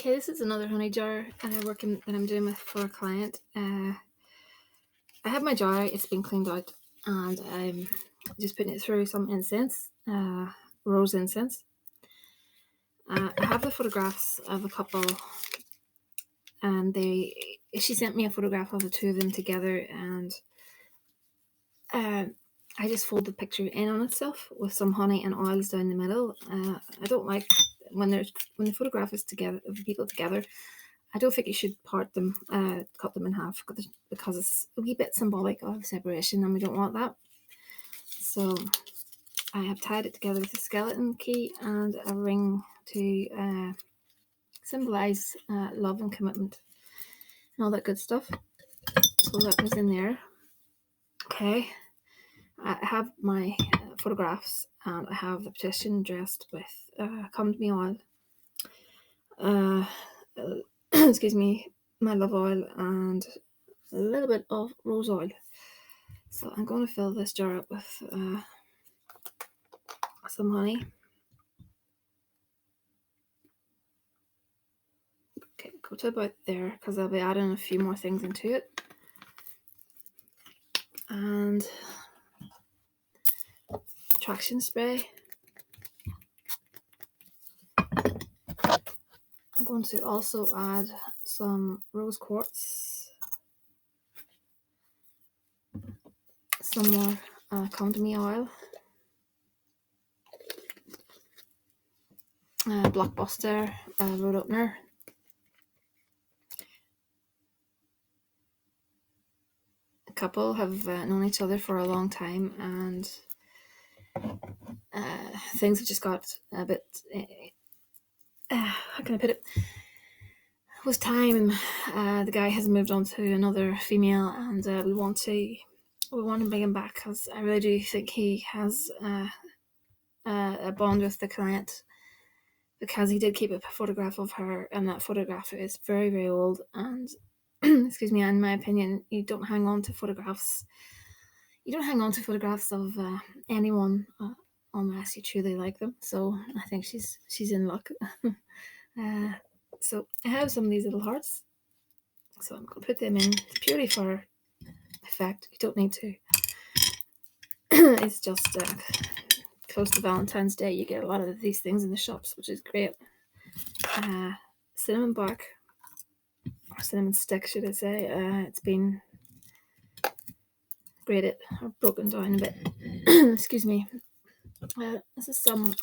Okay, this is another honey jar that I'm doing for a client. I have my jar, it's been cleaned out, and I'm just putting it through some incense, rose incense. I have the photographs of a couple, and she sent me a photograph of the two of them together, and I just fold the picture in on itself with some honey and oils down the middle. I don't like when the photograph is together of the people together. I don't think you should part them, cut them in half, because it's a wee bit symbolic of separation, and we don't want that. So I have tied it together with a skeleton key and a ring to symbolize love and commitment and all that good stuff. So that goes in there. Okay, I have my photographs, and I have the petition dressed with come to me oil. Excuse me, my love oil, and a little bit of rose oil. So I'm going to fill this jar up with some honey. Okay, go to about there, because I'll be adding a few more things into it. And attraction spray. I'm going to also add some rose quartz, some more come to me oil, blockbuster road opener, a couple have known each other for a long time, and things have just got a bit how can I put it, with time. The guy has moved on to another female, and we want to bring him back, because I really do think he has a bond with the client, because he did keep a photograph of her, and that photograph is very, very old. And excuse me, in my opinion, you don't hang on to photographs. You don't hang on to photographs of anyone unless you truly like them. So I think she's in luck. So I have some of these little hearts. So I'm going to put them in purely for effect. You don't need to. It's just close to Valentine's Day. You get a lot of these things in the shops, which is great. Cinnamon bark, or cinnamon stick, should I say. It's been grated or broken down a bit. Excuse me. This is some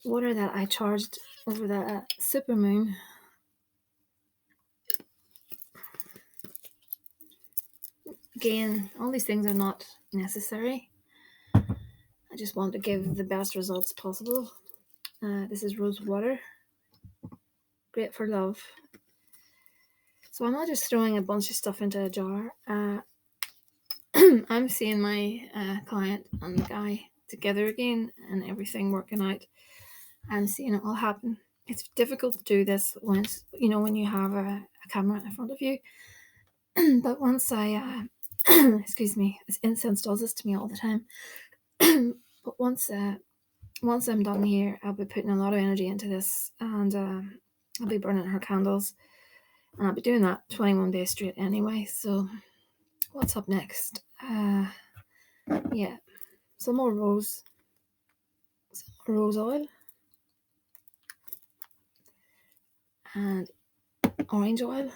water that I charged over the supermoon. Again, all these things are not necessary. I just want to give the best results possible. This is rose water. Great for love. So I'm not just throwing a bunch of stuff into a jar. I'm seeing my client and the guy together again, and everything working out. I'm seeing it all happen. It's difficult to do this when you have a camera in front of you. But once I excuse me, this incense does this to me all the time. But once I'm done here, I'll be putting a lot of energy into this, and I'll be burning her candles, and I'll be doing that 21 days straight anyway. So what's up next? Yeah, some more rose oil and orange oil.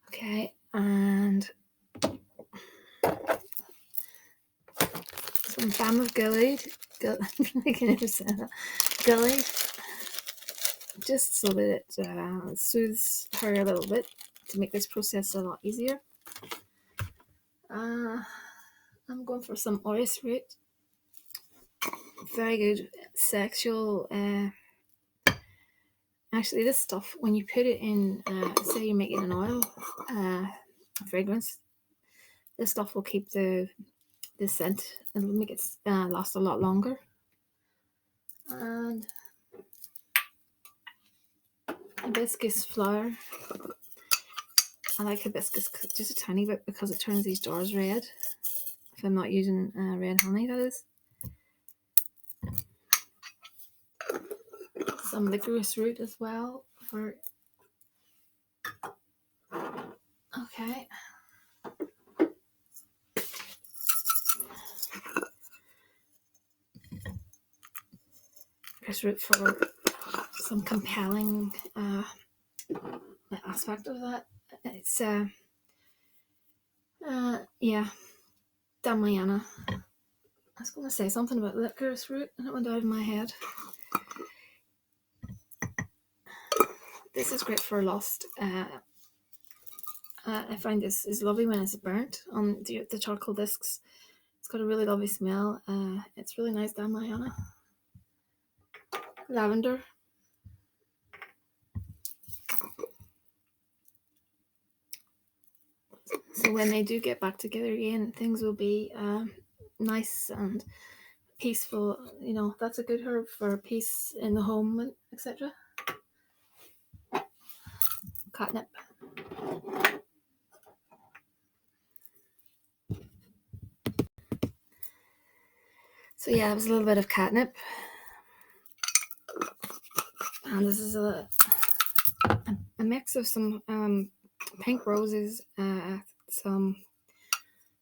Okay, and some balm of Gilead. I can never say that. Gilead, just so that it soothes her a little bit, to make this process a lot easier. I'm going for some orris root. Very good sexual. Actually, this stuff, when you put it in, say you're making an oil, fragrance, this stuff will keep the scent. It'll make it last a lot longer. And hibiscus flower. I like hibiscus just a tiny bit, because it turns these jars red. If I'm not using red honey, that is. some licorice root as well. Okay. Licorice root for some compelling aspect of that. It's yeah, Damiana. I was going to say something about licorice root and it went out of my head. This is great for lust. I find this is lovely when it's burnt on the charcoal discs. It's got a really lovely smell. It's really nice. Damiana. Lavender. So when they do get back together again, things will be nice and peaceful. You know, that's a good herb for peace in the home, etc. Catnip. So yeah, it was a little bit of catnip. And this is a mix of some pink roses, some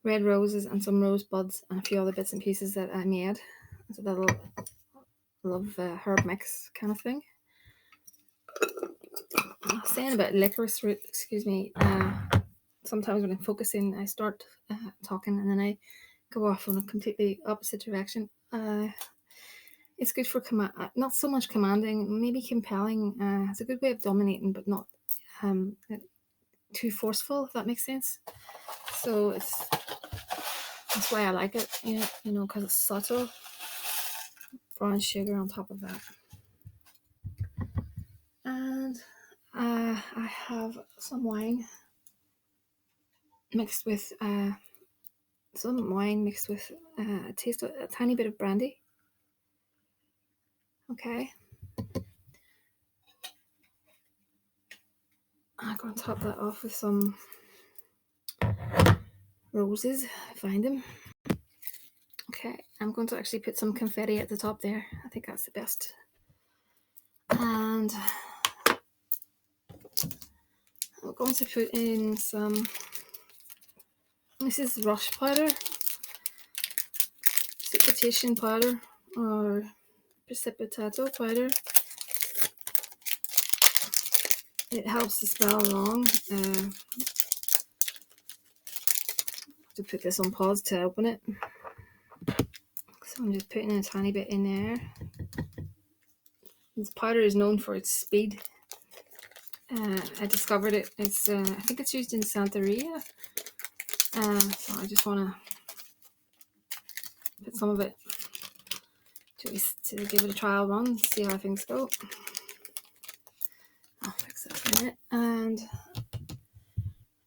red roses, and some rose buds, and a few other bits and pieces that I made. It's a little herb mix kind of thing. I was saying about licorice root, excuse me. Sometimes when I'm focusing, I start talking and then I go off in a completely opposite direction. It's good for not so much commanding, maybe compelling. It's a good way of dominating, but not too forceful, if that makes sense. So that's why I like it, you know, because it's subtle. Brown sugar on top of that. And I have some wine mixed with a taste of a tiny bit of brandy. Okay. I'm going to top that off with some roses, find them. Okay, I'm going to actually put some confetti at the top there. I think that's the best. And I'm going to put in some, this is rush powder, precipitation powder, or precipitato powder. It helps the spell along. To put this on pause to open it. So I'm just putting a tiny bit in there. This powder is known for its speed. I discovered it. It's I think it's used in Santeria. So I just want to put some of it to give it a trial run, see how things go. I'll fix that for a minute, and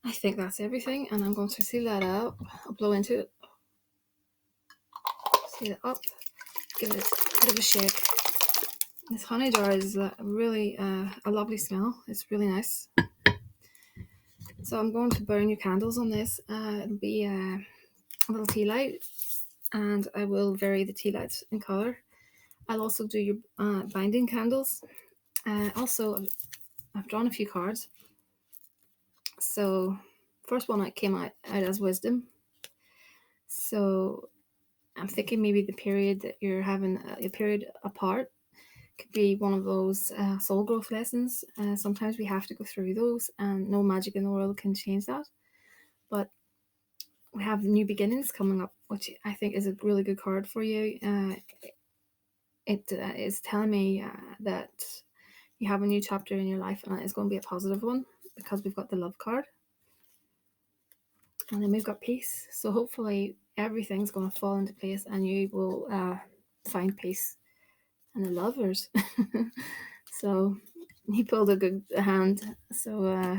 I think that's everything. And I'm going to seal that up. I'll blow into it, seal it up, give it a bit of a shake. This honey jar is really a lovely smell. It's really nice. So I'm going to burn your candles on this. It'll be a little tea light, and I will vary the tea lights in color. I'll also do your binding candles. Also, I've drawn a few cards. So first one came out as wisdom. So I'm thinking maybe the period that you're having a period apart could be one of those soul growth lessons. Sometimes we have to go through those, and no magic in the world can change that. But we have new beginnings coming up, which I think is a really good card for you. It is telling me that you have a new chapter in your life, and it's going to be a positive one because we've got the love card, and then we've got peace. So hopefully everything's going to fall into place, and you will find peace and the lovers. So he pulled a good hand. So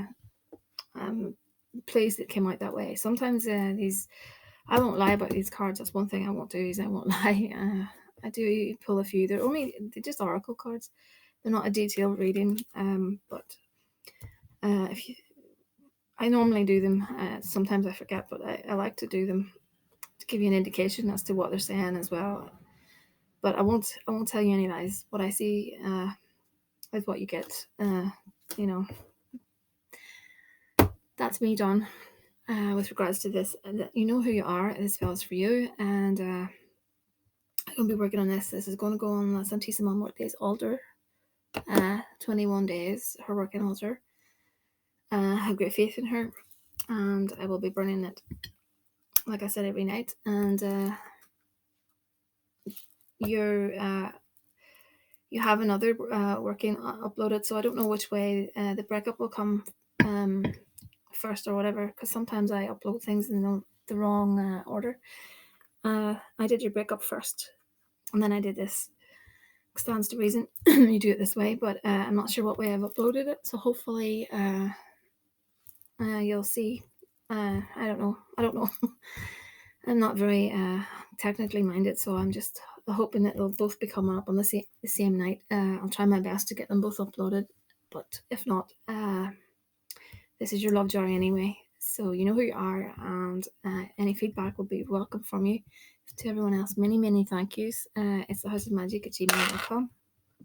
I'm pleased it came out that way. Sometimes I won't lie about these cards. That's one thing I won't do, is I won't lie. I do pull a few. They're just oracle cards. They're not a detailed reading. But if you, I normally do them. Sometimes I forget, but I like to do them to give you an indication as to what they're saying as well. But I won't tell you any lies. What I see is what you get. You know, that's me done. With regards to this, you know who you are. This spell's for you, and I'm gonna be working on this. This is going to go on Santisa Mum Workday's altar. 21 days, her working altar. I have great faith in her, and I will be burning it, like I said, every night. And you have another working uploaded, so I don't know which way the breakup will come first or whatever, because sometimes I upload things in the wrong order. I did your breakup first, and then I did this. Stands to reason you do it this way, but I'm not sure what way I've uploaded it, so hopefully you'll see. I don't know. I'm not very technically minded, so I'm just hoping that they'll both be coming up on the same night. I'll try my best to get them both uploaded, but if not, this is your love jar anyway. So you know who you are, and any feedback will be welcome from you. To everyone else, many thank yous. It's thehouseofmagick@gmail.com.